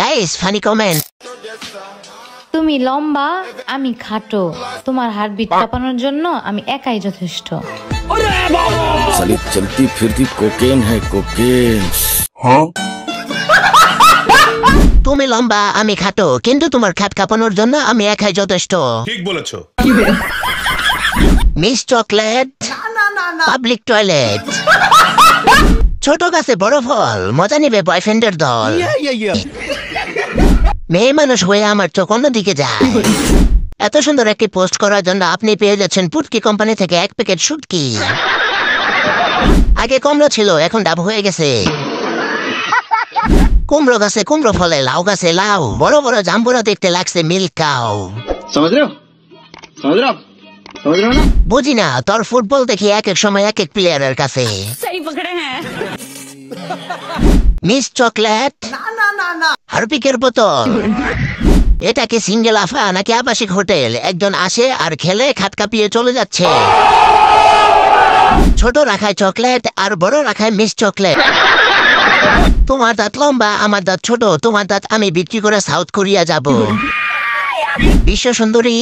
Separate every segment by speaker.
Speaker 1: Guys funny comment.
Speaker 2: তুমি লম্বা, আমি খাটো, তোমার হার্টবিট কাঁপানোর জন্য আমি একাই যথেষ্ট।
Speaker 3: साली चलती फिरती कोकेन है कोकेन। हाँ
Speaker 1: তুমি লম্বা আমি খাটো, কিন্তু তোমার খাট কাঁপানোর জন্য আমি একাই যথেষ্ট।
Speaker 4: ঠিক বলেছো।
Speaker 1: মিস চকলেট, পাবলিক টয়লেট, ছোট গাছে বড় ফল, মজা নিবে বয়ফ্রেন্ডের দল। মেয়ে মানুষ হয়ে আমার চোখ অন্যদিকে যায়। এত সুন্দর একটি পোস্ট করার জন্য আপনি পেয়ে যাচ্ছেন পুটকি কোম্পানি থেকে 1 প্যাকেট শুটকি। আগে কমলা ছিল, এখন ডাব হয়ে গেছে। কুমড়ো গাছে কুমড়ো ফলে, লাউ গাছে লাউ, বড় বড় জাম্বুরা দেখতে লাগছে মিল্ক কাউ। বুঝি না তোর ফুটবল দেখি এক এক সময় এক এক প্লেয়ারের কাছে। মিস চকলেট, হারপিকের বোতল, এটা কি সিঙ্গেল আফা নাকি আবাসিক হোটেল? একজন আসে আর খেলে খাট কাঁপিয়ে চলে যাচ্ছে। ছোট রাখায় চকলেট আর বড় রাখায় মিস চকলেট। তোমার দাঁত লম্বা, আমার দাঁত ছোট, তোমার দাঁত আমি বিক্রি করে সাউথ কোরিয়া যাব। বিশ্ব সুন্দরী,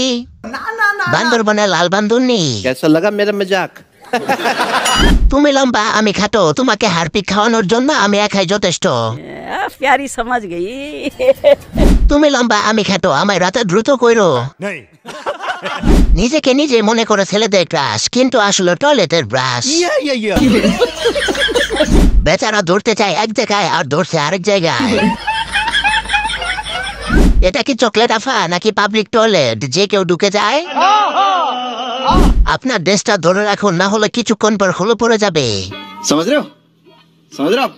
Speaker 1: বান্দরবনে লাল বান্দরনি।
Speaker 5: कैसा लगा मेरा मजाक?
Speaker 1: তুমি লম্বা আমি খাটো, তোমাকে হারপিক খাওয়ানোর জন্য আমি একাই যথেষ্ট।
Speaker 6: प्यारी समझ गई।
Speaker 1: তুমি লম্বা আমি খাটো, আমায় রাতে দ্রুত কইরো। নিজেকে নিজে মনে করে ছেলেদের ক্রাশ, কিন্তু আসলে টয়লেটের ব্রাশ। বেচারা দৌড়তে চায় এক জায়গায় আর দৌড়ছে আরেক জায়গায়। এটা কি চকলেট আফা নাকি পাবলিক টয়লেট যে কেউ ঢুকে যায়? আপনার ড্রেসটা ধরে রাখুন, না হলে কিছুক্ষণ পর হলো পড়ে যাবে।
Speaker 5: समझ रहे हो? समझ रहे हो आप?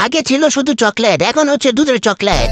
Speaker 1: আগে ছিল শুধু চকলেট, এখন হচ্ছে দুধের চকলেট।